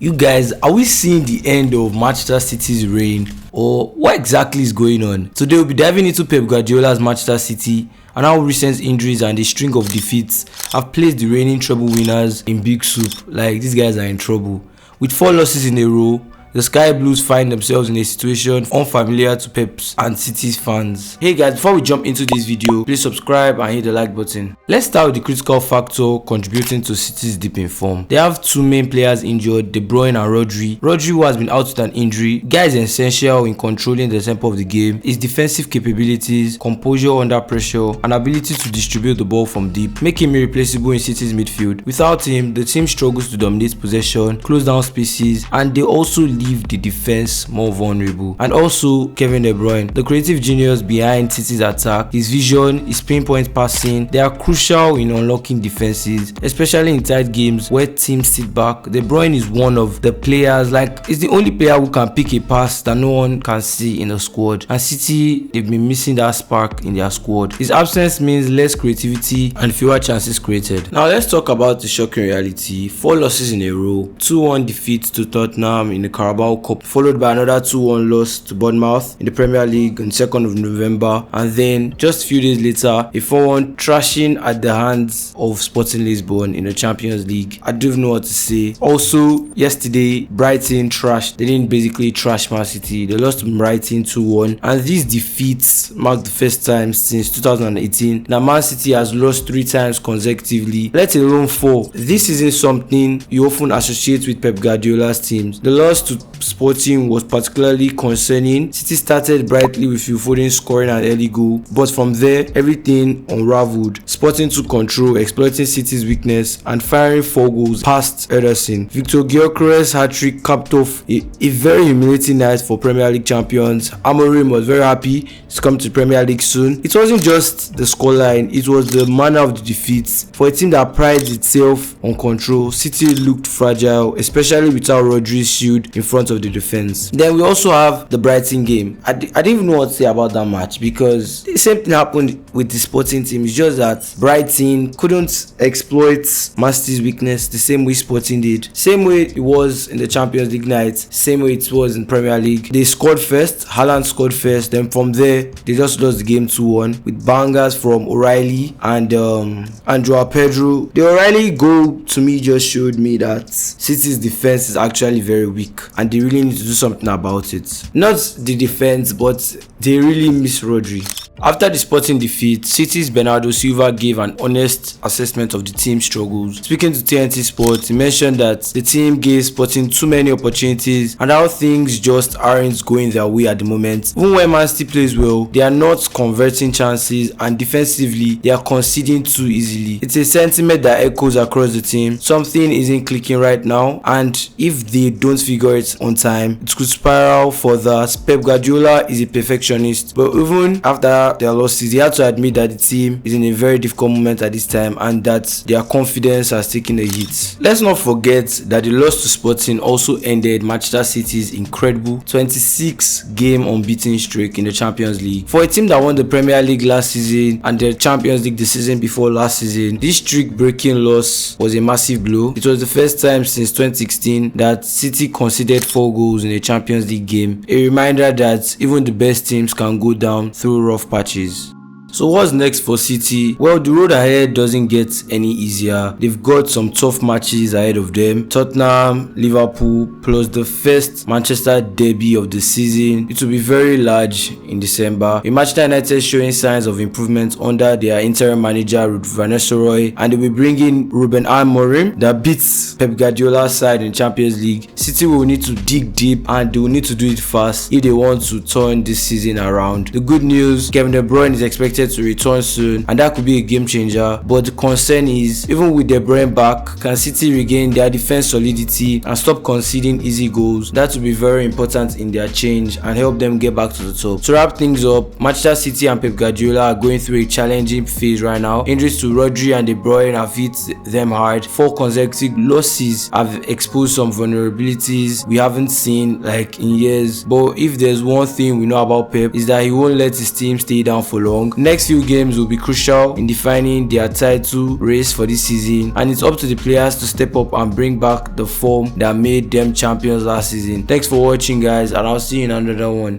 You guys, are we seeing the end of Manchester City's reign, or what exactly is going on? Today we'll be diving into Pep Guardiola's Manchester City and how recent injuries and a string of defeats have placed the reigning treble winners in big soup. Like, these guys are in trouble. With 4 losses in a row, the Sky Blues find themselves in a situation unfamiliar to Pep's and City's fans. Hey guys, before we jump into this video, please subscribe and hit the like button. Let's start with the critical factor contributing to City's dip in form. They have 2 main players injured, De Bruyne and Rodri. Rodri, who has been out with an injury, guy is essential in controlling the tempo of the game. His defensive capabilities, composure under pressure, and ability to distribute the ball from deep make him irreplaceable in City's midfield. Without him, the team struggles to dominate possession, close down spaces, and they also leave the defense more vulnerable. And also Kevin De Bruyne, the creative genius behind City's attack. His vision, his pinpoint passing, they are crucial in unlocking defenses, especially in tight games where teams sit back. De Bruyne is one of the players, he's the only player who can pick a pass that no one can see in the squad, and City, they've been missing that spark in their squad. His absence means less creativity and fewer chances created. Now let's talk about the shocking reality. 4 losses in a row, 2-1 defeat to Tottenham in the Carabao Cup, followed by another 2-1 loss to Bournemouth in the Premier League on 2nd of November, and then just a few days later a 4-1 thrashing at the hands of Sporting Lisbon in the Champions League. I don't know what to say. Also yesterday, Brighton trashed. They didn't basically trash Man City. They lost to Brighton 2-1, and these defeats mark the first time since 2018 that Man City has lost 3 times consecutively, let alone 4. This isn't something you often associate with Pep Guardiola's teams. The loss to Sporting was particularly concerning. City started brightly with Phil Foden scoring an early goal, but from there everything unraveled. Sporting took control, exploiting City's weakness and firing 4 goals past Ederson. Victor Gyökeres hat-trick capped off a very humiliating night for Premier League champions. Amorim was very happy to come to Premier League soon. It wasn't just the scoreline, it was the manner of the defeats. For a team that prides itself on control, City looked fragile, especially without Rodri's shield in front of the defense. Then we also have the Brighton game. I didn't even know what to say about that match, because the same thing happened with the Sporting team. It's just that Brighton couldn't exploit Man City's weakness the same way Sporting did. Same way it was in the Champions League night, same way it was in Premier League. They scored first, Haaland scored first, then from there they just lost the game 2-1 with bangers from O'Reilly and Joao Pedro. The O'Reilly goal to me just showed me that City's defense is actually very weak and they really need to do something about it. Not the defense, but they really miss Rodri. After the Sporting defeat, City's Bernardo Silva gave an honest assessment of the team's struggles. Speaking to TNT Sports, he mentioned that the team gave Sporting too many opportunities and how things just aren't going their way at the moment. Even when Man City plays well, they are not converting chances, and defensively, they are conceding too easily. It's a sentiment that echoes across the team. Something isn't clicking right now, and if they don't figure it on time, it could spiral further. Pep Guardiola is a perfectionist, but even after their losses, he had to admit that the team is in a very difficult moment at this time and that their confidence has taken a hit. Let's not forget that the loss to Sporting also ended Manchester City's incredible 26-game unbeaten streak in the Champions League. For a team that won the Premier League last season and the Champions League the season before last season, this streak-breaking loss was a massive blow. It was the first time since 2016 that City conceded 4 goals in a Champions League game, a reminder that even the best teams can go down through rough patches. So what's next for City? Well, the road ahead doesn't get any easier. They've got some tough matches ahead of them. Tottenham, Liverpool, plus the first Manchester derby of the season. It will be very large in December. Manchester United showing signs of improvement under their interim manager Ruud van Nistelrooy, and they'll be bringing Ruben Amorim that beats Pep Guardiola's side in Champions League. City will need to dig deep and they will need to do it fast if they want to turn this season around. The good news, Kevin De Bruyne is expected to return soon, and that could be a game changer. But the concern is, even with De Bruyne back, can City regain their defense solidity and stop conceding easy goals? That will be very important in their change and help them get back to the top. To wrap things up, Manchester City and Pep Guardiola are going through a challenging phase right now. Injuries to Rodri and De Bruyne have hit them hard. 4 consecutive losses have exposed some vulnerabilities we haven't seen in years. But if there's one thing we know about Pep, is that he won't let his team stay down for long. next few games will be crucial in defining their title race for this season, and it's up to the players to step up and bring back the form that made them champions last season. Thanks for watching, guys, and I'll see you in another one.